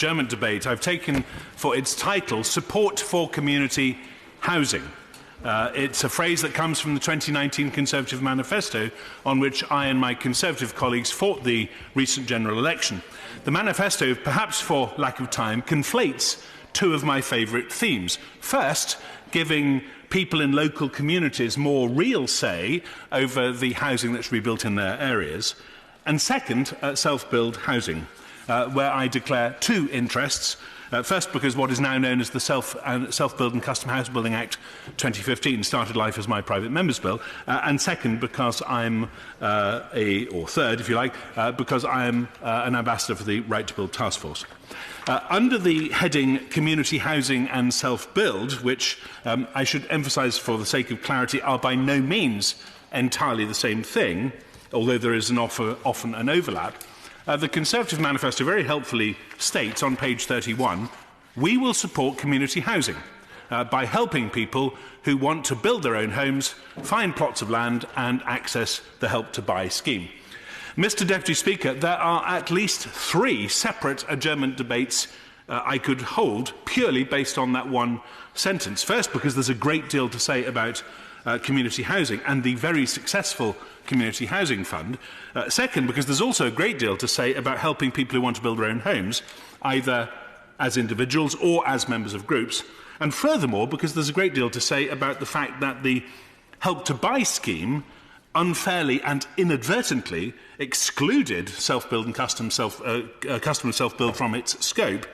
German debate I've taken for its title, Support for Community Housing. It's a phrase that comes from the 2019 Conservative Manifesto, on which I and my Conservative colleagues fought the recent general election. The manifesto, perhaps for lack of time, conflates two of my favourite themes. First, giving people in local communities more real say over the housing that should be built in their areas. And second, self-build housing, where I declare two interests. First, because what is now known as the Self-Build and Custom House Building Act 2015 started life as my private member's bill. And second, because I'm or third, if you like, because I am an ambassador for the Right to Build Task Force. Under the heading Community Housing and Self-Build, which I should emphasise for the sake of clarity are by no means entirely the same thing, although there is often an overlap, the Conservative Manifesto very helpfully states on page 31, we will support community housing by helping people who want to build their own homes, find plots of land and access the Help to Buy scheme. Mr Deputy Speaker, there are at least three separate adjournment debates I could hold purely based on that one sentence. First, because there's a great deal to say about community housing and the very successful Community Housing Fund. Second, because there's also a great deal to say about helping people who want to build their own homes, either as individuals or as members of groups. And furthermore, because there's a great deal to say about the fact that the Help to Buy scheme unfairly and inadvertently excluded self-build and custom and self-build from its scope,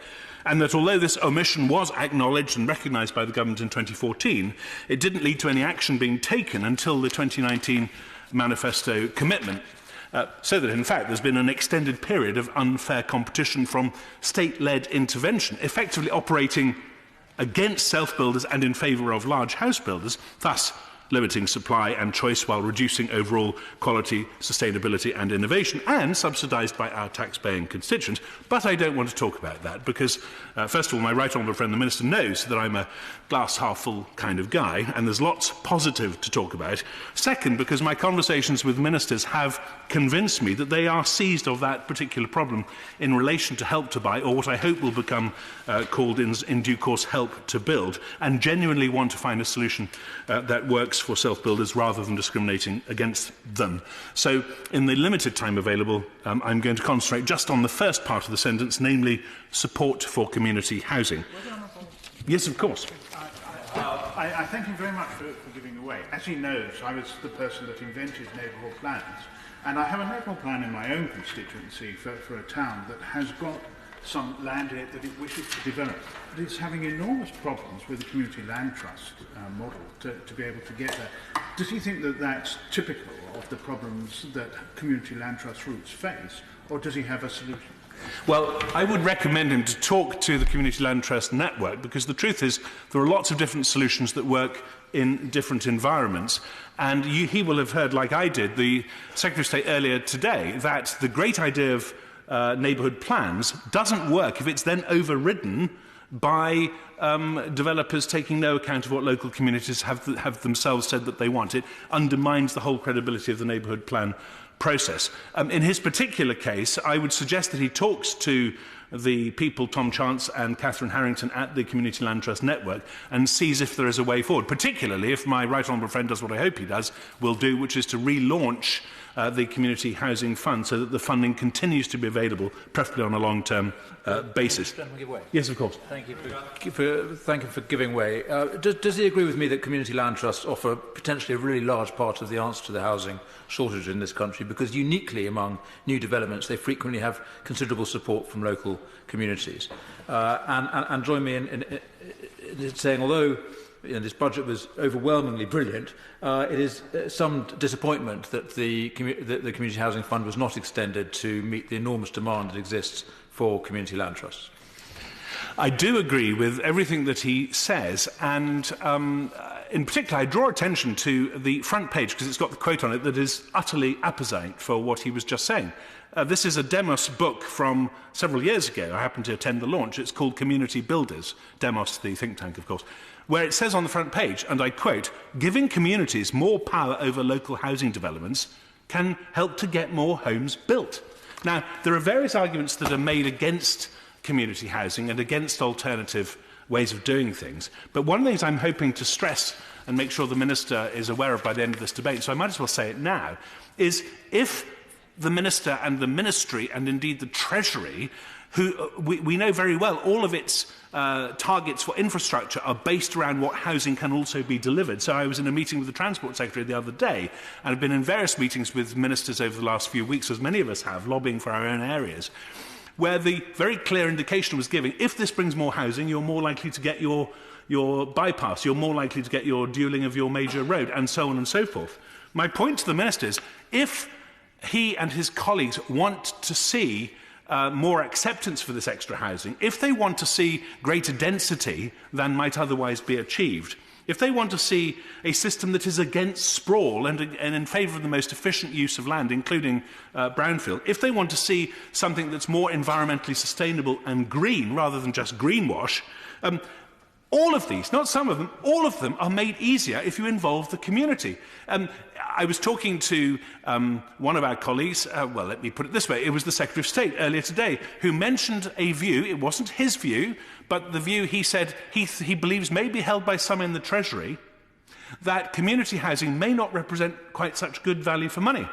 and that although this omission was acknowledged and recognised by the government in 2014, it didn't lead to any action being taken until the 2019 manifesto commitment, so that in fact there's been an extended period of unfair competition from state-led intervention, effectively operating against self-builders and in favour of large house builders, thus limiting supply and choice while reducing overall quality, sustainability and innovation, and subsidised by our taxpaying constituents. But I don't want to talk about that because, first of all, my right honourable friend the Minister knows that I'm a glass half full kind of guy, and there's lots positive to talk about. Second, because my conversations with ministers have convinced me that they are seized of that particular problem in relation to Help to Buy, or what I hope will become called in due course Help to Build, and genuinely want to find a solution that works for self-builders rather than discriminating against them. So, in the limited time available, I'm going to concentrate just on the first part of the sentence, namely support for community housing. Yes, of course. I thank him very much for giving away. As he knows, I was the person that invented neighbourhood plans, and I have a neighbourhood plan in my own constituency for a town that has got some land in it that it wishes to develop. But it's having enormous problems with the community land trust model to be able to get there. Does he think that that's typical of the problems that community land trust routes face, or does he have a solution? Well, I would recommend him to talk to the Community Land Trust Network, because the truth is there are lots of different solutions that work in different environments. And he will have heard, like I did, the Secretary of State earlier today, that the great idea of neighbourhood plans doesn't work if it's then overridden by developers taking no account of what local communities have themselves said that they want. It undermines the whole credibility of the neighbourhood plan process. In his particular case, I would suggest that he talks to the people, Tom Chance and Catherine Harrington at the Community Land Trust Network, and sees if there is a way forward, particularly if my right honourable friend does what I hope he will do, which is to relaunch the Community Housing Fund so that the funding continues to be available, preferably on a long-term basis. Yes, of course. Thank you for giving way. Does he agree with me that community land trusts offer potentially a really large part of the answer to the housing shortage in this country, because uniquely among new developments they frequently have considerable support from local communities? And join me in saying, although this budget was overwhelmingly brilliant, it is some disappointment that the Community Housing Fund was not extended to meet the enormous demand that exists for community land trusts. I do agree with everything that he says, and in particular I draw attention to the front page, because it's got the quote on it that is utterly apposite for what he was just saying. This is a Demos book from several years ago. I happened to attend the launch. It's called Community Builders, Demos, the think tank, of course, where it says on the front page, and I quote, "Giving communities more power over local housing developments can help to get more homes built." Now, there are various arguments that are made against community housing and against alternative ways of doing things. But one of the things I'm hoping to stress and make sure the Minister is aware of by the end of this debate, so I might as well say it now, is if the Minister and the Ministry and indeed the Treasury, who we know very well all of its targets for infrastructure are based around what housing can also be delivered. So I was in a meeting with the Transport Secretary the other day, and I've been in various meetings with ministers over the last few weeks, as many of us have, lobbying for our own areas, where the very clear indication was given, if this brings more housing, you're more likely to get your bypass, you're more likely to get your dualling of your major road, and so on and so forth. My point to the Minister is, if he and his colleagues want to see more acceptance for this extra housing, if they want to see greater density than might otherwise be achieved, if they want to see a system that is against sprawl and in favour of the most efficient use of land, including brownfield, if they want to see something that's more environmentally sustainable and green rather than just greenwash, all of these, not some of them, all of them are made easier if you involve the community. I was talking to one of our colleagues, well, let me put it this way, it was the Secretary of State earlier today, who mentioned a view, it wasn't his view, but the view he said he believes may be held by some in the Treasury, that community housing may not represent quite such good value for money.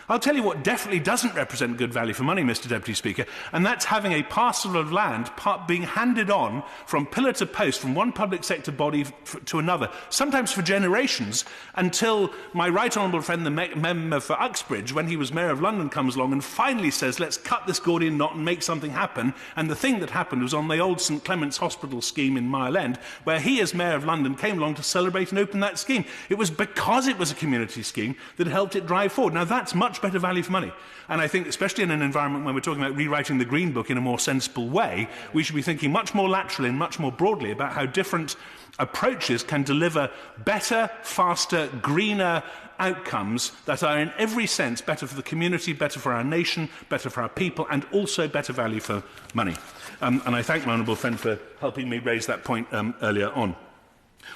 I'll tell you what definitely doesn't represent good value for money, Mr. Deputy Speaker, and that's having a parcel of land being handed on from pillar to post, from one public sector body to another, sometimes for generations, until my right honourable friend, the member for Uxbridge, when he was Mayor of London, comes along and finally says, let's cut this Gordian knot and make something happen. And the thing that happened was on the old St Clement's Hospital scheme in Mile End, where he, as Mayor of London, came along to celebrate and open that scheme. It was because it was a community scheme that helped it drive forward. Now, that's much better value for money. And I think, especially in an environment when we're talking about rewriting the Green Book in a more sensible way, we should be thinking much more laterally and much more broadly about how different approaches can deliver better, faster, greener outcomes that are in every sense better for the community, better for our nation, better for our people, and also better value for money. And I thank my honourable friend for helping me raise that point earlier on.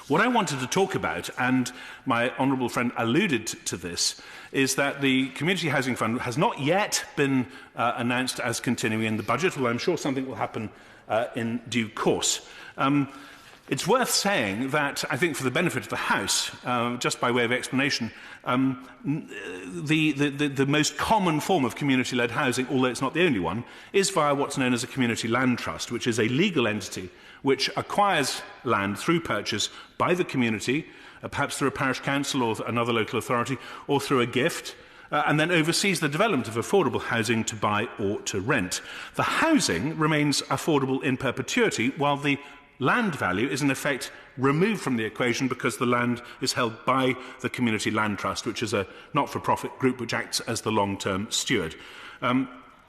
What I wanted to talk about, and my honourable friend alluded to this, is that the Community Housing Fund has not yet been announced as continuing in the budget, although I'm sure something will happen in due course. It's worth saying that, I think for the benefit of the House, just by way of explanation, the most common form of community-led housing, although it's not the only one, is via what's known as a community land trust, which is a legal entity which acquires land through purchase by the community, perhaps through a parish council or another local authority, or through a gift, and then oversees the development of affordable housing to buy or to rent. The housing remains affordable in perpetuity, while the land value is in effect removed from the equation because the land is held by the Community Land Trust, which is a not-for-profit group which acts as the long-term steward.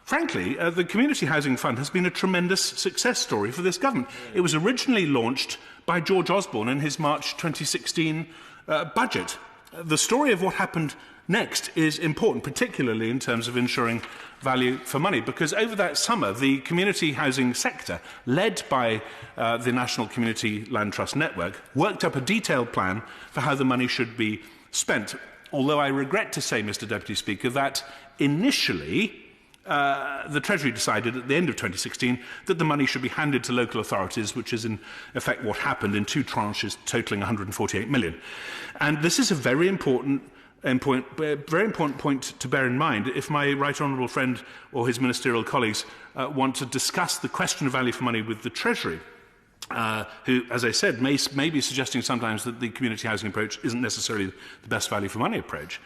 Frankly, the Community Housing Fund has been a tremendous success story for this government. It was originally launched by George Osborne in his March 2016 budget. The story of what happened next is important, particularly in terms of ensuring value for money, because over that summer, the community housing sector, led by the National Community Land Trust Network, worked up a detailed plan for how the money should be spent. Although I regret to say, Mr. Deputy Speaker, that initially the Treasury decided at the end of 2016 that the money should be handed to local authorities, which is in effect what happened in two tranches totalling 148 million. And this is a very important point to bear in mind if my right honourable friend or his ministerial colleagues want to discuss the question of value for money with the Treasury, who, as I said, may be suggesting sometimes that the community housing approach isn't necessarily the best value for money approach.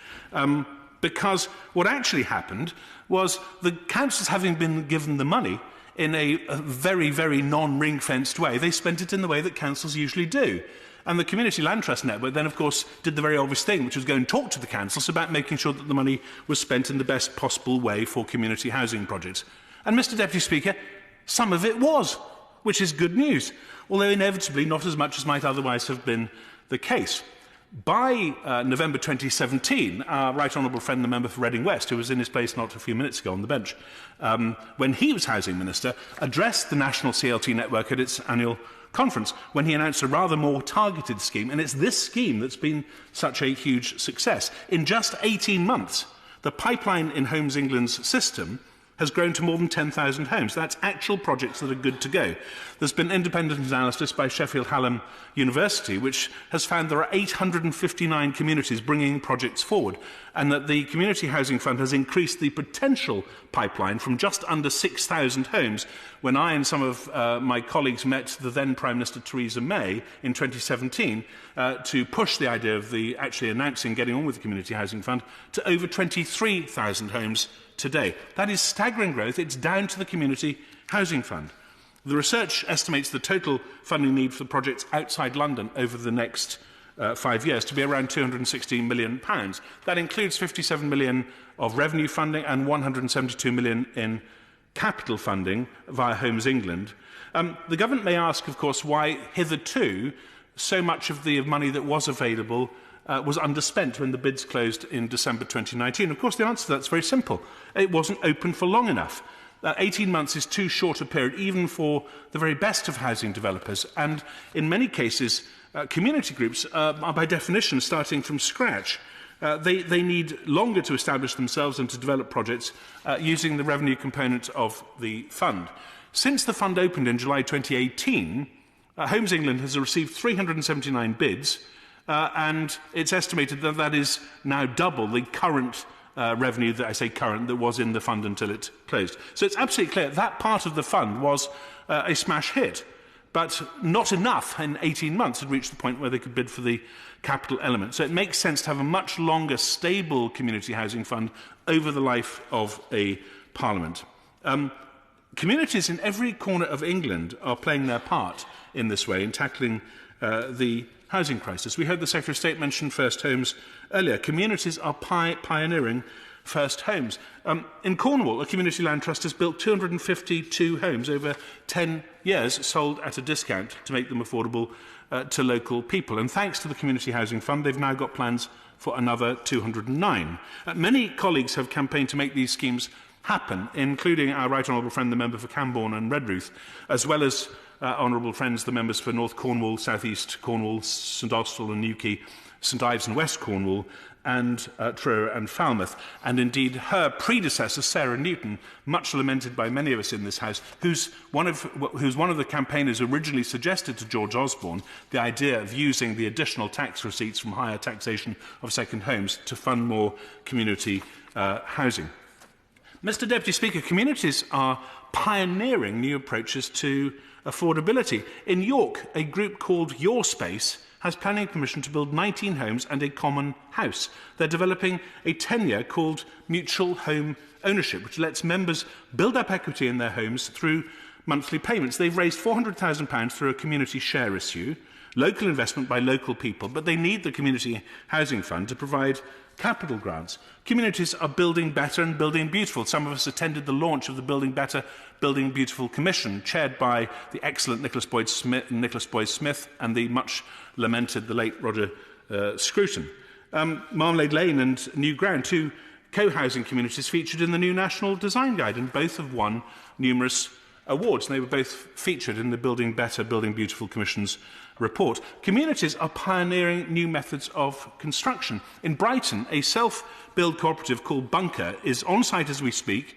Because what actually happened was the councils, having been given the money in a very, very non-ring-fenced way, they spent it in the way that councils usually do. And the Community Land Trust Network then, of course, did the very obvious thing, which was go and talk to the councils about making sure that the money was spent in the best possible way for community housing projects. And, Mr. Deputy Speaker, some of it was, which is good news, although inevitably not as much as might otherwise have been the case. By November 2017, our right honourable friend, the member for Reading West, who was in his place not a few minutes ago on the bench, when he was Housing Minister, addressed the National CLT Network at its annual conference when he announced a rather more targeted scheme, and it's this scheme that's been such a huge success. In just 18 months, the Pipeline in Homes England's system has grown to more than 10,000 homes. That's actual projects that are good to go. There's been independent analysis by Sheffield Hallam University, which has found there are 859 communities bringing projects forward, and that the Community Housing Fund has increased the potential pipeline from just under 6,000 homes when I and some of my colleagues met the then Prime Minister Theresa May in 2017 to push the idea of actually announcing getting on with the Community Housing Fund to over 23,000 homes today. That is staggering growth. It's down to the Community Housing Fund. The research estimates the total funding need for projects outside London over the next 5 years to be around £216 million. That includes £57 million of revenue funding and £172 million in capital funding via Homes England. The government may ask, of course, why hitherto so much of the money that was available was underspent when the bids closed in December 2019. Of course, the answer to that is very simple. It wasn't open for long enough. 18 months is too short a period, even for the very best of housing developers. And in many cases, community groups are by definition starting from scratch. They need longer to establish themselves and to develop projects using the revenue component of the fund. Since the fund opened in July 2018, Homes England has received 379 bids, and it's estimated that that is now double the current revenue, that I say current, that was in the fund until it closed. So it's absolutely clear that part of the fund was a smash hit, but not enough in 18 months had reached the point where they could bid for the capital element. So it makes sense to have a much longer, stable community housing fund over the life of a parliament. Communities in every corner of England are playing their part in this way in tackling the housing crisis. We heard the Secretary of State mention First Homes earlier. Communities are pioneering first homes. In Cornwall, a community land trust has built 252 homes over 10 years, sold at a discount to make them affordable to local people. And thanks to the Community Housing Fund, they've now got plans for another 209. Many colleagues have campaigned to make these schemes happen, including our Right Honourable friend, the member for Camborne and Redruth, as well as honourable friends, the members for North Cornwall, South East Cornwall, St Austell and Newquay, St Ives and West Cornwall, and Truro and Falmouth. And indeed, her predecessor, Sarah Newton, much lamented by many of us in this House, who's one of the campaigners originally suggested to George Osborne the idea of using the additional tax receipts from higher taxation of second homes to fund more community housing. Mr Deputy Speaker, communities are pioneering new approaches to affordability. In York, a group called Your Space has planning permission to build 19 homes and a common house. They're developing a tenure called mutual home ownership, which lets members build up equity in their homes through monthly payments. They've raised £400,000 through a community share issue, local investment by local people, but they need the Community Housing Fund to provide capital grants. Communities are building better and building beautiful. Some of us attended the launch of the Building Better, Building Beautiful Commission, chaired by the excellent Nicholas Boyd Smith and the much lamented, the late Roger Scruton. Marmalade Lane and New Ground, two co-housing communities featured in the new National Design Guide, and both have won numerous awards. And they were both featured in the Building Better, Building Beautiful Commission's report. Communities are pioneering new methods of construction. In Brighton, a self-build cooperative called Bunker is on site as we speak,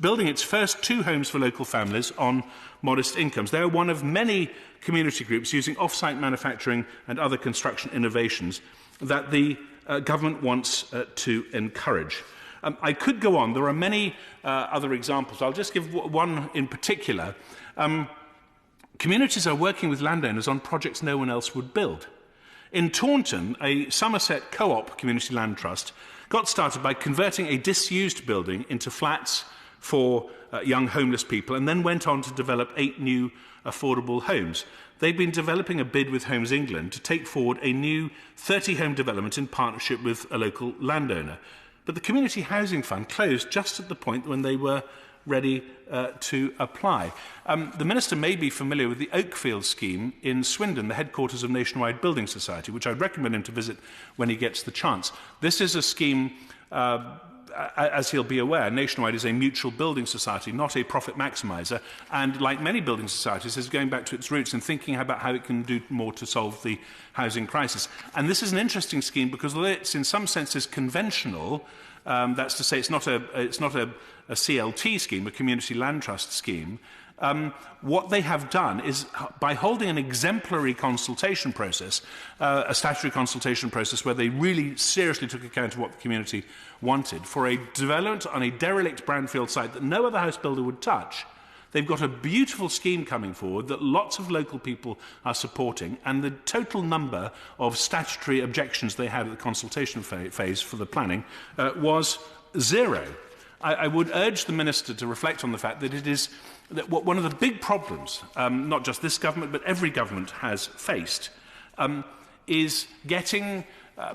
building its first 2 homes for local families on modest incomes. They are one of many community groups using off-site manufacturing and other construction innovations that the government wants to encourage. I could go on. There are many other examples. I'll just give one in particular. Communities are working with landowners on projects no one else would build. In Taunton, a Somerset co-op community land trust got started by converting a disused building into flats for young homeless people, and then went on to develop 8 new affordable homes. They've been developing a bid with Homes England to take forward a new 30-home development in partnership with a local landowner. But the Community Housing Fund closed just at the point when they were ready to apply. The Minister may be familiar with the Oakfield scheme in Swindon, the headquarters of Nationwide Building Society, which I'd recommend him to visit when he gets the chance. This is a scheme, as he'll be aware, Nationwide is a mutual building society, not a profit maximiser, and like many building societies is going back to its roots and thinking about how it can do more to solve the housing crisis. And this is an interesting scheme because although it's in some senses conventional, That's to say, it's not a CLT scheme, a community land trust scheme. What they have done is, by holding an exemplary consultation process, a statutory consultation process where they really seriously took account of what the community wanted, for a development on a derelict brownfield site that no other house builder would touch, they've got a beautiful scheme coming forward that lots of local people are supporting, and the total number of statutory objections they had at the consultation phase for the planning was 0. I would urge the Minister to reflect on the fact that it is that one of the big problems, not just this government, but every government has faced, is getting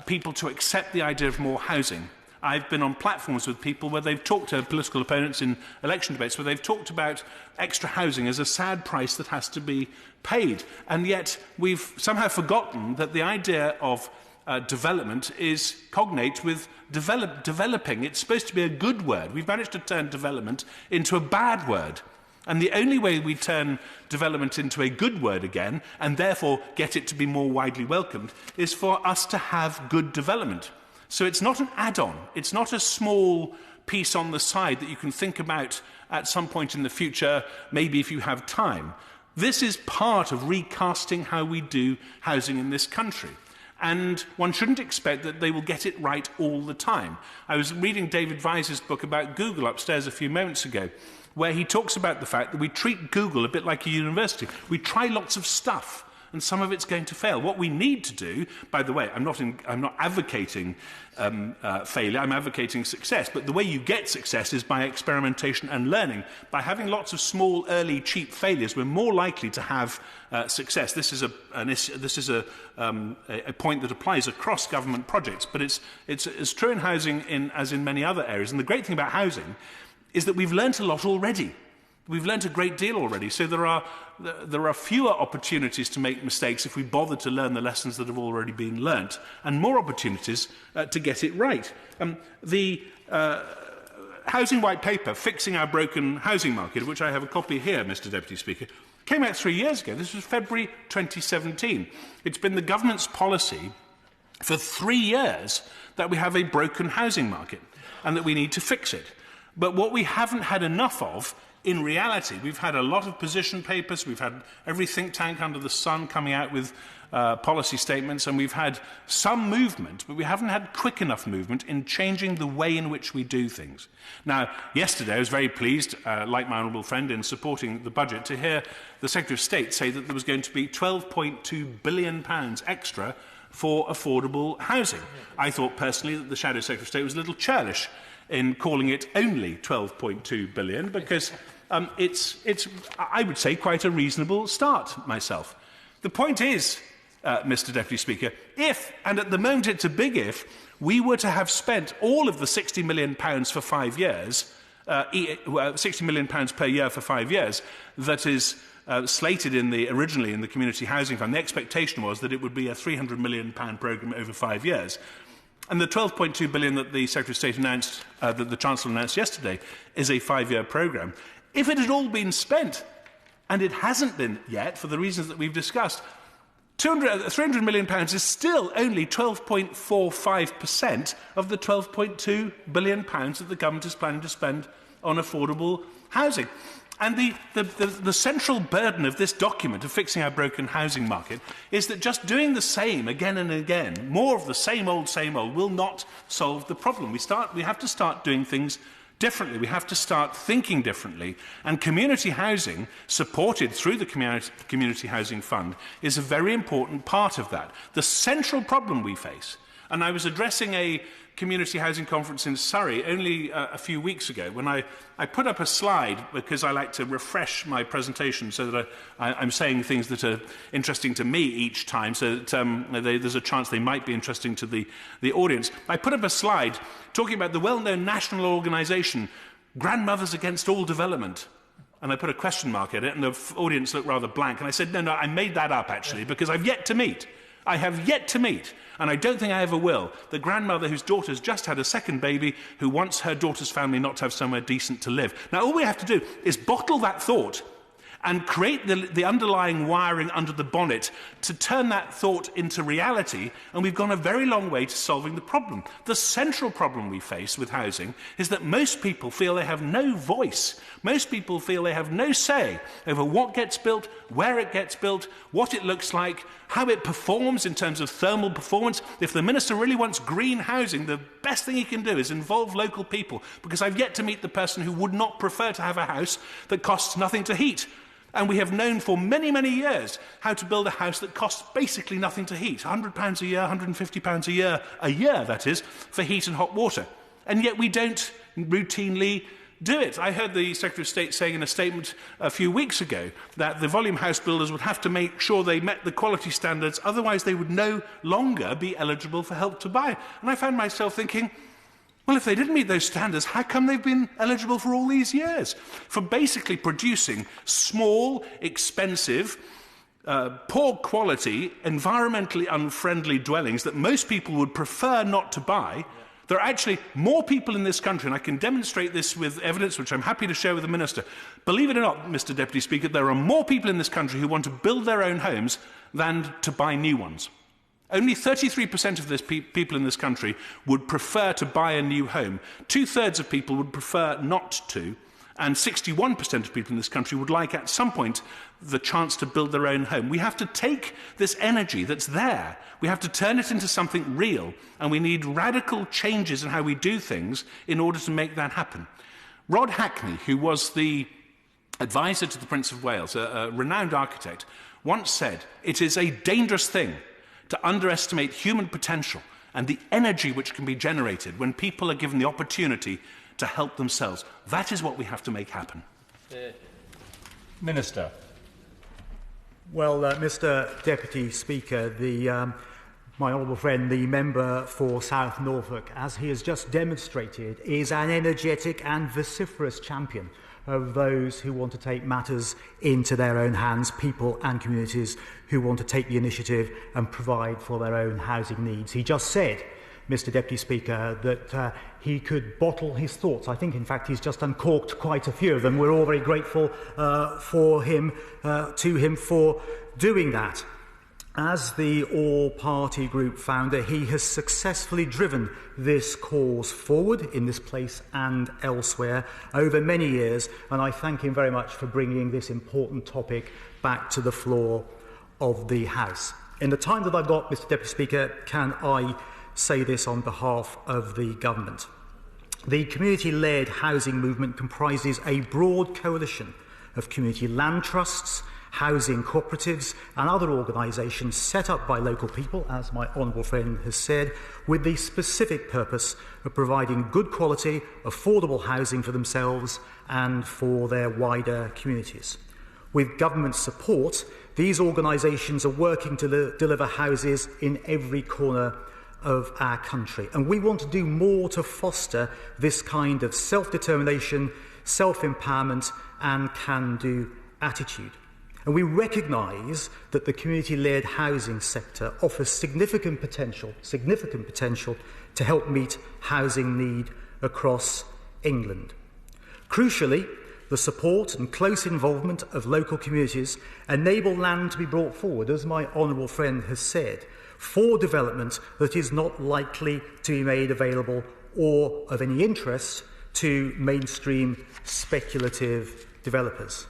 people to accept the idea of more housing. I've been on platforms with people where they've talked to political opponents in election debates, where they've talked about extra housing as a sad price that has to be paid. And yet we've somehow forgotten that the idea of development is cognate with developing. It's supposed to be a good word. We've managed to turn development into a bad word. And the only way we turn development into a good word again, and therefore get it to be more widely welcomed, is for us to have good development. So it's not an add-on. It's not a small piece on the side that you can think about at some point in the future, maybe if you have time. This is part of recasting how we do housing in this country. And one shouldn't expect that they will get it right all the time. I was reading David Vise's book about Google upstairs a few moments ago, where he talks about the fact that we treat Google a bit like a university. We try lots of stuff, and some of it's going to fail. What we need to do, by the way, I'm not advocating failure, I'm advocating success, but the way you get success is by experimentation and learning. By having lots of small, early, cheap failures, we're more likely to have success. This is a point that applies across government projects, but it's true in housing as in many other areas. And the great thing about housing is that we've learnt a lot already. We've learnt a great deal already, so there are fewer opportunities to make mistakes if we bother to learn the lessons that have already been learnt, and more opportunities to get it right. The Housing White Paper, Fixing Our Broken Housing Market, which I have a copy here, Mr Deputy Speaker, came out 3 years ago. This was February 2017. It's been the government's policy for 3 years that we have a broken housing market and that we need to fix it. But what we haven't had enough of, in reality, we've had a lot of position papers, we've had every think tank under the sun coming out with policy statements, and we've had some movement, but we haven't had quick enough movement in changing the way in which we do things. Now, yesterday I was very pleased, like my honourable friend, in supporting the budget, to hear the Secretary of State say that there was going to be £12.2 billion extra for affordable housing. I thought personally that the Shadow Secretary of State was a little churlish in calling it only 12.2 billion, because it's, I would say, quite a reasonable start myself. The point is, Mr Deputy Speaker, if, and at the moment it's a big if, we were to have spent all of the £60 million for 5 years, £60 million per year for 5 years, that is slated originally in the Community Housing Fund, the expectation was that it would be a £300 million programme over 5 years. And the £12.2 billion that the Secretary of State announced, that the Chancellor announced yesterday, is a 5-year programme. If it had all been spent, and it hasn't been yet, for the reasons that we've discussed, £300 million is still only 12.45% of the £12.2 billion that the government is planning to spend on affordable housing. And the central burden of this document of fixing our broken housing market is that just doing the same again and again, more of the same old, will not solve the problem. We have to start doing things differently. We have to start thinking differently. And community housing, supported through the Community Housing Fund, is a very important part of that. The central problem we face, and I was addressing a community housing conference in Surrey only a few weeks ago when I put up a slide, because I like to refresh my presentation so that I'm saying things that are interesting to me each time, so that there's a chance they might be interesting to the audience. I put up a slide talking about the well-known national organisation, Grandmothers Against All Development. And I put a question mark at it, and the audience looked rather blank. And I said, no, I made that up, actually, because I have yet to meet, and I don't think I ever will, the grandmother whose daughter's just had a second baby, who wants her daughter's family not to have somewhere decent to live. Now, all we have to do is bottle that thought and create the underlying wiring under the bonnet to turn that thought into reality, and we've gone a very long way to solving the problem. The central problem we face with housing is that most people feel they have no voice. Most people feel they have no say over what gets built, where it gets built, what it looks like, how it performs in terms of thermal performance. If the minister really wants green housing, the best thing he can do is involve local people, because I've yet to meet the person who would not prefer to have a house that costs nothing to heat. And we have known for many, many years how to build a house that costs basically nothing to heat. £100 a year, £150 a year, that is, for heat and hot water. And yet we don't routinely do it. I heard the Secretary of State saying in a statement a few weeks ago that the volume house builders would have to make sure they met the quality standards, otherwise they would no longer be eligible for Help to Buy. And I found myself thinking, well, if they didn't meet those standards, how come they've been eligible for all these years? For basically producing small, expensive, poor quality, environmentally unfriendly dwellings that most people would prefer not to buy. There are actually more people in this country, and I can demonstrate this with evidence which I'm happy to share with the Minister. Believe it or not, Mr Deputy Speaker, there are more people in this country who want to build their own homes than to buy new ones. Only 33% of people in this country would prefer to buy a new home. 2/3 of people would prefer not to, and 61% of people in this country would like at some point the chance to build their own home. We have to take this energy that's there, we have to turn it into something real, and we need radical changes in how we do things in order to make that happen. Rod Hackney, who was the advisor to the Prince of Wales, a renowned architect, once said, "It is a dangerous thing to underestimate human potential and the energy which can be generated when people are given the opportunity to help themselves." That is what we have to make happen. Minister. Well, Mr Deputy Speaker, my honourable friend, the member for South Norfolk, as he has just demonstrated, is an energetic and vociferous champion of those who want to take matters into their own hands, people and communities who want to take the initiative and provide for their own housing needs. He just said, Mr Deputy Speaker, that he could bottle his thoughts. I think, in fact, he's just uncorked quite a few of them. We're all very grateful to him for doing that. As the all-party group founder, he has successfully driven this cause forward in this place and elsewhere over many years, and I thank him very much for bringing this important topic back to the floor of the House. In the time that I've got, Mr Deputy Speaker, can I say this on behalf of the Government? The community-led housing movement comprises a broad coalition of community land trusts, housing cooperatives and other organisations set up by local people, as my honourable friend has said, with the specific purpose of providing good quality, affordable housing for themselves and for their wider communities. With government support, these organisations are working to deliver houses in every corner of our country. And we want to do more to foster this kind of self-determination, self-empowerment and can-do attitude. And we recognise that the community-led housing sector offers significant potential to help meet housing need across England. Crucially, the support and close involvement of local communities enable land to be brought forward, as my honourable friend has said, for development that is not likely to be made available or of any interest to mainstream speculative developers.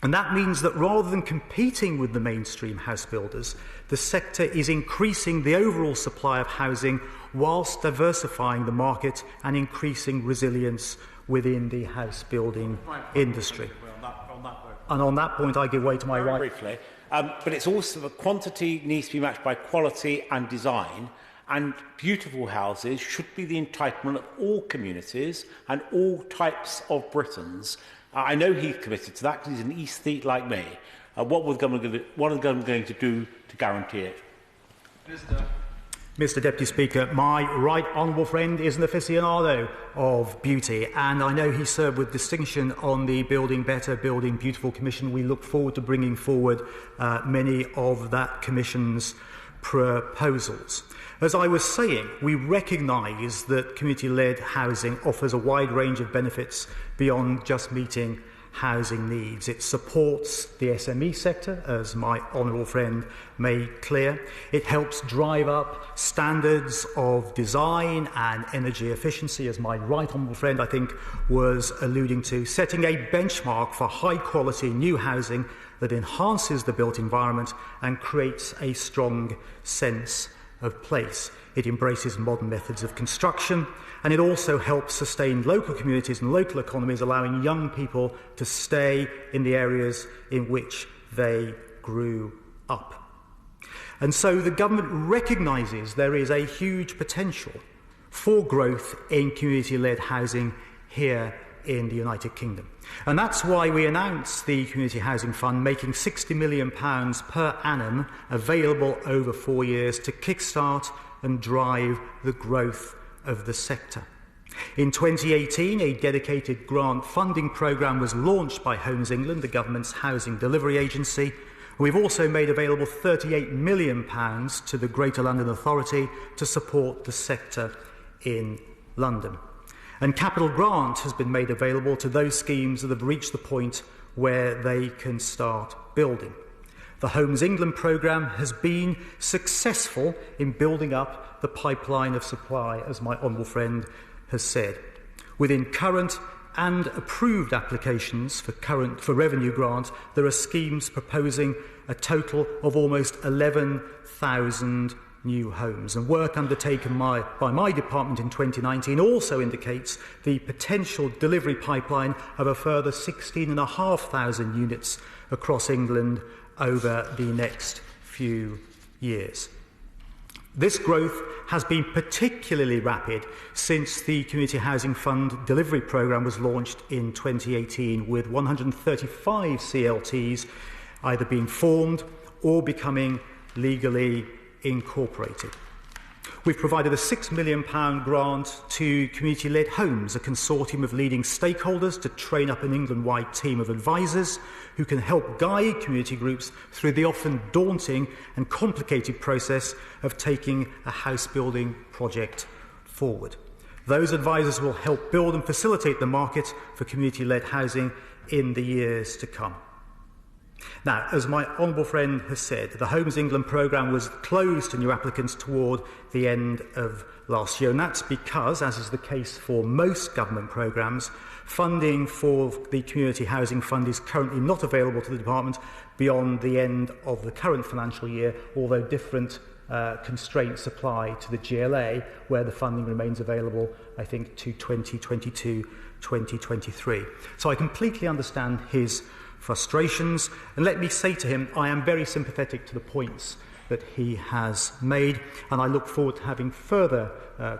And that means that rather than competing with the mainstream house builders, the sector is increasing the overall supply of housing whilst diversifying the market and increasing resilience within the house building industry. And on that point, I give way to my right. Briefly, but it's also the quantity needs to be matched by quality and design, and beautiful houses should be the entitlement of all communities and all types of Britons. I know he's committed to that because he's an aesthete like me. What are the government going to do to guarantee it? Mr Deputy Speaker, my right honourable friend is an aficionado of beauty, and I know he served with distinction on the Building Better, Building Beautiful Commission. We look forward to bringing forward many of that Commission's proposals. As I was saying, we recognise that community-led housing offers a wide range of benefits beyond just meeting housing needs. It supports the SME sector, as my honourable friend made clear. It helps drive up standards of design and energy efficiency, as my right honourable friend, I think, was alluding to, setting a benchmark for high-quality new housing that enhances the built environment and creates a strong sense of place. It embraces modern methods of construction, and it also helps sustain local communities and local economies, allowing young people to stay in the areas in which they grew up. And so the government recognises there is a huge potential for growth in community-led housing here in the United Kingdom. And that's why we announced the Community Housing Fund, making £60 million per annum available over 4 years to kickstart and drive the growth of the sector. In 2018, a dedicated grant funding programme was launched by Homes England, the government's housing delivery agency. We've also made available £38 million to the Greater London Authority to support the sector in London. And capital grant has been made available to those schemes that have reached the point where they can start building. The Homes England programme has been successful in building up the pipeline of supply, as my honourable friend has said. Within current and approved applications for revenue grant, there are schemes proposing a total of almost 11,000 new homes. And work undertaken by my department in 2019 also indicates the potential delivery pipeline of a further 16,500 units across England over the next few years. This growth has been particularly rapid since the Community Housing Fund delivery programme was launched in 2018, with 135 CLTs either being formed or becoming legally incorporated. We've provided a £6 million grant to Community-Led Homes, a consortium of leading stakeholders, to train up an England-wide team of advisors who can help guide community groups through the often daunting and complicated process of taking a house-building project forward. Those advisors will help build and facilitate the market for community-led housing in the years to come. Now, as my honourable friend has said, the Homes England programme was closed to new applicants toward the end of last year, and that's because, as is the case for most government programmes, funding for the Community Housing Fund is currently not available to the department beyond the end of the current financial year, although different constraints apply to the GLA, where the funding remains available, I think, to 2022-2023. So I completely understand his frustrations, and let me say to him, I am very sympathetic to the points that he has made, and I look forward to having further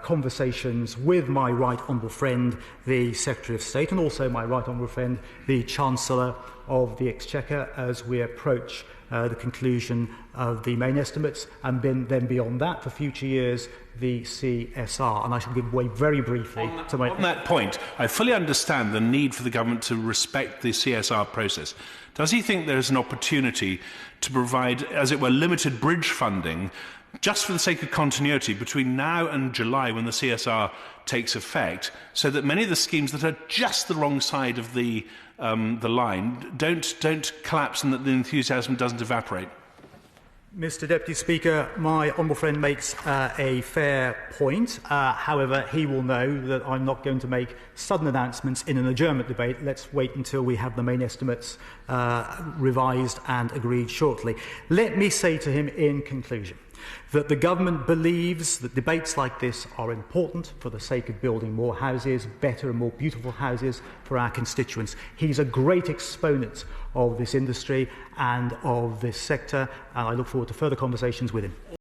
conversations with my right honourable friend, the Secretary of State, and also my right honourable friend, the Chancellor of the Exchequer, as we approach the conclusion of the main estimates, and then beyond that, for future years, the CSR. And I shall give way very briefly to my... On that point, I fully understand the need for the government to respect the CSR process. Does he think there is an opportunity to provide, as it were, limited bridge funding, just for the sake of continuity, between now and July, when the CSR takes effect, so that many of the schemes that are just the wrong side of the line don't collapse and that the enthusiasm doesn't evaporate? Mr Deputy Speaker, my honourable friend makes a fair point. However, he will know that I'm not going to make sudden announcements in an adjournment debate. Let's wait until we have the main estimates revised and agreed shortly. Let me say to him in conclusion that the government believes that debates like this are important for the sake of building more houses, better and more beautiful houses for our constituents. He's a great exponent of this industry and of this sector, and I look forward to further conversations with him.